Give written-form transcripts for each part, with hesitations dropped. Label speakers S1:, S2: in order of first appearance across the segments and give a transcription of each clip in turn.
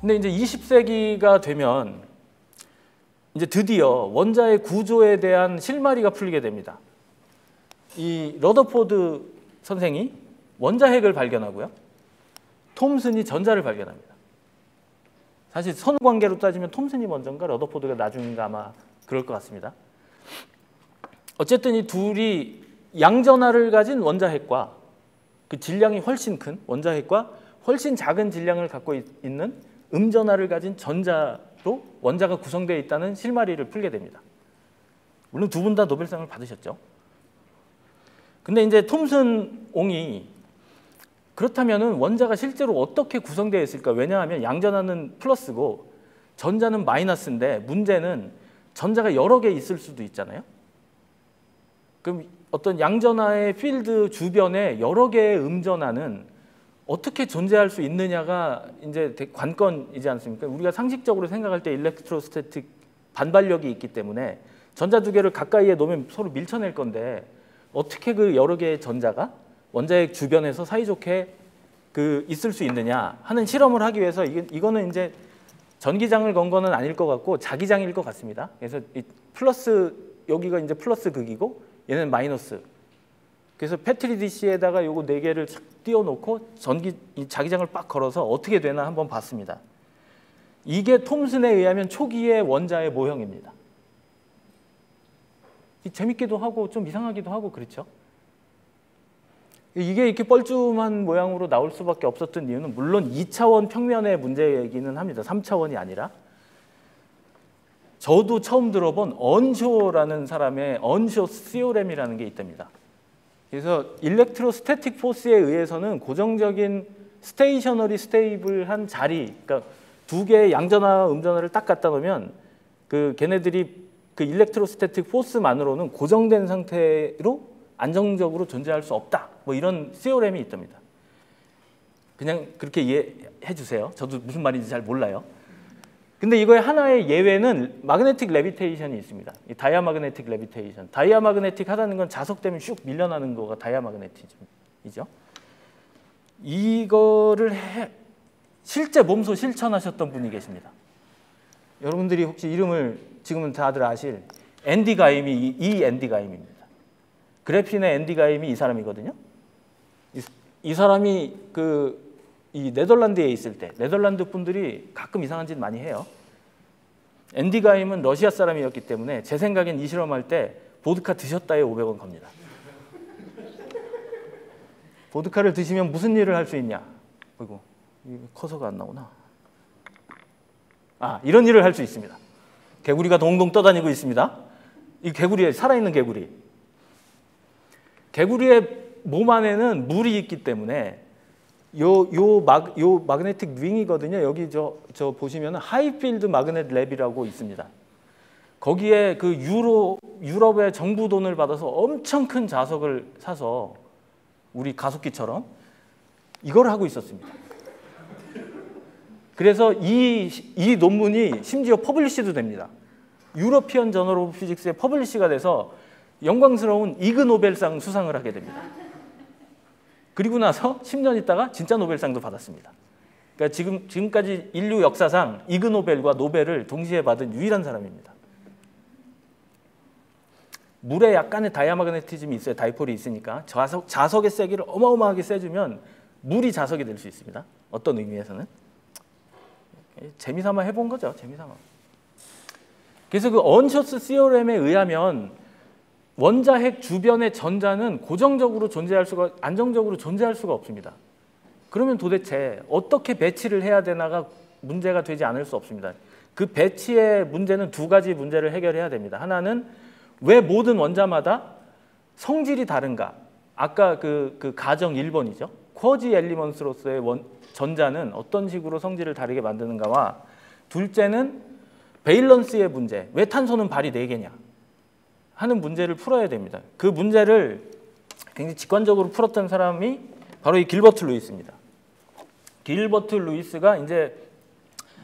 S1: 근데 이제 20세기가 되면 이제 드디어 원자의 구조에 대한 실마리가 풀리게 됩니다. 이 러더포드 선생이 원자핵을 발견하고요. 톰슨이 전자를 발견합니다. 사실 선후관계로 따지면 톰슨이 먼저인가 러더포드가 나중인가 아마 그럴 것 같습니다. 어쨌든 이 둘이 양전하를 가진 원자핵과 그 질량이 훨씬 큰 원자핵과 훨씬 작은 질량을 갖고 있는 음전하를 가진 전자로 원자가 구성되어 있다는 실마리를 풀게 됩니다. 물론 두 분 다 노벨상을 받으셨죠. 근데 이제 톰슨 옹이 그렇다면은 원자가 실제로 어떻게 구성되어 있을까? 왜냐하면 양전하는 플러스고 전자는 마이너스인데 문제는 전자가 여러 개 있을 수도 있잖아요. 그럼 어떤 양전하의 필드 주변에 여러 개의 음전하는 어떻게 존재할 수 있느냐가 이제 관건이지 않습니까? 우리가 상식적으로 생각할 때 일렉트로스태틱 반발력이 있기 때문에 전자 두 개를 가까이에 놓으면 서로 밀쳐낼 건데 어떻게 그 여러 개의 전자가 원자핵 주변에서 사이좋게 있을 수 있느냐 하는 실험을 하기 위해서 이거는 이제 전기장을 건 거는 아닐 것 같고 자기장일 것 같습니다. 그래서 이 플러스 여기가 이제 플러스 극이고 얘는 마이너스. 그래서 패트리 디시에다가 요거 네 개를 띄워놓고 이 자기장을 빡 걸어서 어떻게 되나 한번 봤습니다. 이게 톰슨에 의하면 초기의 원자의 모형입니다. 재밌기도 하고 좀 이상하기도 하고 그렇죠. 이게 이렇게 뻘쭘한 모양으로 나올 수밖에 없었던 이유는 물론 2차원 평면의 문제이기는 합니다. 3차원이 아니라. 저도 처음 들어본 언쇼라는 사람의 언쇼 시오렘이라는 게 있답니다. 그래서 일렉트로스태틱 포스에 의해서는 고정적인 스테이셔너리 스테이블한 자리, 그러니까 두 개의 양전하, 음전하를 딱 갖다 놓으면 걔네들이 일렉트로스태틱 포스만으로는 고정된 상태로 안정적으로 존재할 수 없다. 뭐 이런 시오렘이 있답니다. 그냥 그렇게 이해해 주세요. 저도 무슨 말인지 잘 몰라요. 근데 이거의 하나의 예외는 마그네틱 레비테이션이 있습니다. 이 다이아마그네틱 레비테이션. 다이아마그네틱 하다는 건 자석되면 슉 밀려나는 거가 다이아마그네티즘이죠. 이거를 실제 몸소 실천하셨던 분이 계십니다. 여러분들이 혹시 이름을 지금은 다들 아실 앤디 가임이 이 앤디 가임입니다. 그래핀의 앤디 가임이 이 사람이거든요. 이 사람이 이 네덜란드에 있을 때 네덜란드 분들이 가끔 이상한 짓 많이 해요. 앤디 가임은 러시아 사람이었기 때문에 제 생각엔 이 실험할 때 보드카 드셨다에 500원 겁니다. 보드카를 드시면 무슨 일을 할 수 있냐? 아이고, 커서가 안 나오나? 이런 일을 할 수 있습니다. 개구리가 동동 떠다니고 있습니다. 이 개구리에 살아있는 개구리. 개구리의 몸 안에는 물이 있기 때문에 요 마그네틱 윙이거든요. 여기 저 보시면 하이필드 마그넷 랩이라고 있습니다. 거기에 유럽의 정부 돈을 받아서 엄청 큰 자석을 사서 우리 가속기처럼 이걸 하고 있었습니다. 그래서 이 논문이 심지어 퍼블리시도 됩니다. 유러피언 저널 오브 피직스에 퍼블리시가 돼서 영광스러운 이그 노벨상 수상을 하게 됩니다. 그리고 나서 10년 있다가 진짜 노벨상도 받았습니다. 그러니까 지금까지 인류 역사상 이그 노벨과 노벨을 동시에 받은 유일한 사람입니다. 물에 약간의 다이아마그네티즘이 있어요. 다이폴이 있으니까 자석의 세기를 어마어마하게 세주면 물이 자석이 될 수 있습니다. 어떤 의미에서는. 재미삼아 해본 거죠. 재미삼아. 그래서 언쇼스 시오렘에 의하면 원자핵 주변의 전자는 고정적으로 안정적으로 존재할 수가 없습니다. 그러면 도대체 어떻게 배치를 해야 되나가 문제가 되지 않을 수 없습니다. 그 배치의 문제는 두 가지 문제를 해결해야 됩니다. 하나는 왜 모든 원자마다 성질이 다른가? 아까 그 가정 1번이죠. 쿼지 엘리먼스로서의 전자는 어떤 식으로 성질을 다르게 만드는가와 둘째는 베일런스의 문제. 왜 탄소는 발이 4개냐? 하는 문제를 풀어야 됩니다. 그 문제를 굉장히 직관적으로 풀었던 사람이 바로 이 길버트 루이스입니다. 길버트 루이스가 이제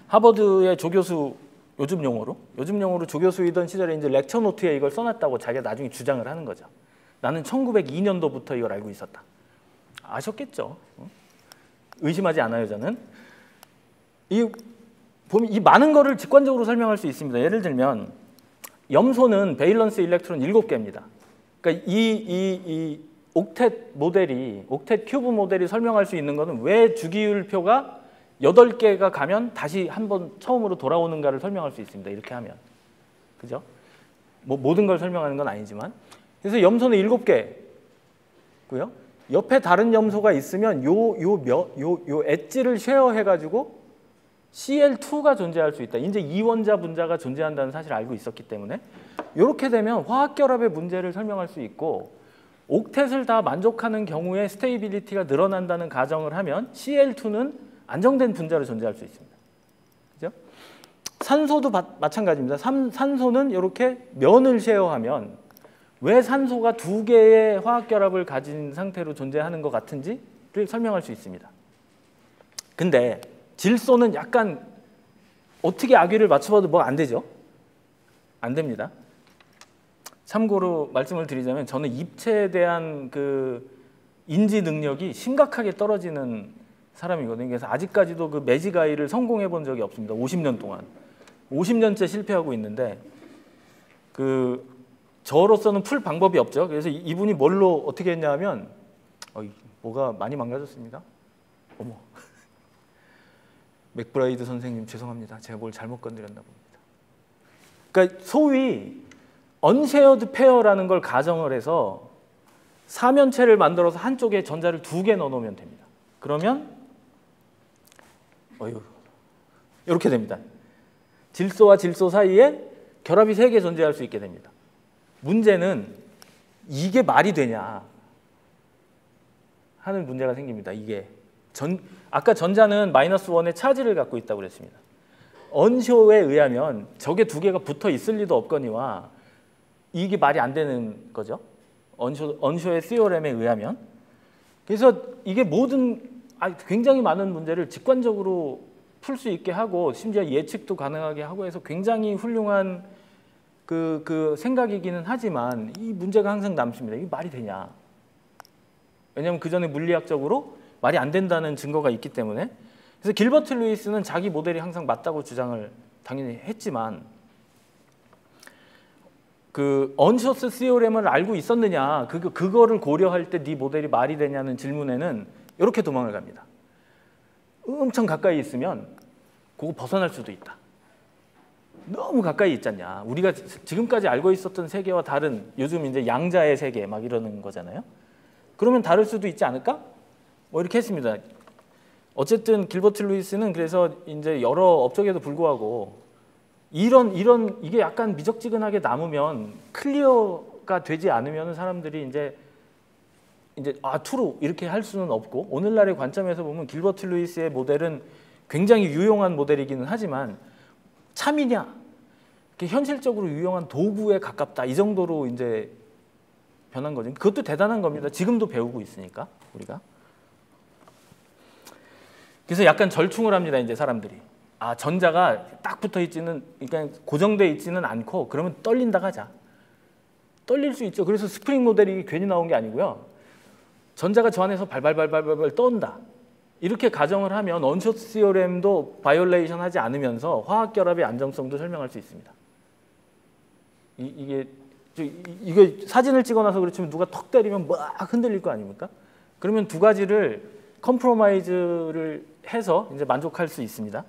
S1: 하버드의 조교수 요즘 용어로 조교수이던 시절에 이제 렉처 노트에 이걸 써놨다고 자기가 나중에 주장을 하는 거죠. 나는 1902년도부터 이걸 알고 있었다. 아셨겠죠? 의심하지 않아요, 저는. 보면 이 많은 거를 직관적으로 설명할 수 있습니다. 예를 들면 염소는 베일런스 일렉트론 7개입니다. 그러니까 이 옥텟 모델이, 옥텟 큐브 모델이 설명할 수 있는 것은 왜 주기율표가 8개가 가면 다시 한번 처음으로 돌아오는가를 설명할 수 있습니다. 이렇게 하면. 그죠? 뭐 모든 걸 설명하는 건 아니지만. 그래서 염소는 7개고요. 옆에 다른 염소가 있으면 요 엣지를 쉐어해가지고 Cl2가 존재할 수 있다. 이제 이원자 분자가 존재한다는 사실을 알고 있었기 때문에 이렇게 되면 화학결합의 문제를 설명할 수 있고 옥텟을 다 만족하는 경우에 스테이빌리티가 늘어난다는 가정을 하면 Cl2는 안정된 분자로 존재할 수 있습니다. 그죠? 산소도 마찬가지입니다. 산소는 이렇게 면을 쉐어하면 왜 산소가 2개의 화학결합을 가진 상태로 존재하는 것 같은지를 설명할 수 있습니다. 근데 질소는 약간 어떻게 아귀를 맞춰봐도 뭐 안 되죠? 안 됩니다. 참고로 말씀을 드리자면 저는 입체에 대한 그 인지 능력이 심각하게 떨어지는 사람이거든요. 그래서 아직까지도 그 매지가이를 성공해 본 적이 없습니다. 50년 동안. 50년째 실패하고 있는데 저로서는 풀 방법이 없죠. 그래서 이분이 뭘로 어떻게 했냐면 뭐가 많이 망가졌습니다. 어머. 맥브라이드 선생님 죄송합니다. 제가 뭘 잘못 건드렸나 봅니다. 그러니까 소위 언쉐어드 페어라는 걸 가정을 해서 사면체를 만들어서 한쪽에 전자를 2개 넣어놓으면 됩니다. 그러면 이렇게 됩니다. 질소와 질소 사이에 결합이 3개 존재할 수 있게 됩니다. 문제는 이게 말이 되냐 하는 문제가 생깁니다. 이게 아까 전자는 -1의 차지를 갖고 있다고 그랬습니다. 언쇼에 의하면 저게 2개가 붙어 있을 리도 없거니와 이게 말이 안 되는 거죠. 언쇼의 시오렘에 의하면. 그래서 이게 굉장히 많은 문제를 직관적으로 풀 수 있게 하고 심지어 예측도 가능하게 하고 해서 굉장히 훌륭한 그 생각이기는 하지만 이 문제가 항상 남습니다. 이게 말이 되냐. 왜냐하면 그 전에 물리학적으로 말이 안 된다는 증거가 있기 때문에. 그래서 길버트 루이스는 자기 모델이 항상 맞다고 주장을 당연히 했지만 그 언쇼스 시오렘을 알고 있었느냐, 그거를 고려할 때 네 모델이 말이 되냐는 질문에는 이렇게 도망을 갑니다. 엄청 가까이 있으면 그거 벗어날 수도 있다. 너무 가까이 있잖냐. 우리가 지금까지 알고 있었던 세계와 다른, 요즘 이제 양자의 세계 막 이러는 거잖아요. 그러면 다를 수도 있지 않을까? 뭐 이렇게 했습니다. 어쨌든 길버트 루이스는 그래서 이제 여러 업적에도 불구하고 이게 약간 미적지근하게 남으면 클리어가 되지 않으면 사람들이 이제 true 이렇게 할 수는 없고, 오늘날의 관점에서 보면 길버트 루이스의 모델은 굉장히 유용한 모델이기는 하지만 참이냐, 현실적으로 유용한 도구에 가깝다, 이 정도로 이제 변한 거죠. 그것도 대단한 겁니다. 지금도 배우고 있으니까 우리가. 그래서 약간 절충을 합니다. 이제 사람들이 전자가 딱 붙어 있지는, 그러니까 고정돼 있지는 않고 그러면 떨린다 하자. 떨릴 수 있죠. 그래서 스프링 모델이 괜히 나온 게 아니고요. 전자가 저 안에서 발발발발발 떤다. 이렇게 가정을 하면 언쇼스 시오렘도 바이올레이션 하지 않으면서 화학 결합의 안정성도 설명할 수 있습니다. 이거 사진을 찍어놔서 그렇지만 누가 턱 때리면 막 흔들릴 거 아닙니까? 그러면 두 가지를 컴프로마이즈를 해서 이제 만족할 수 있습니다.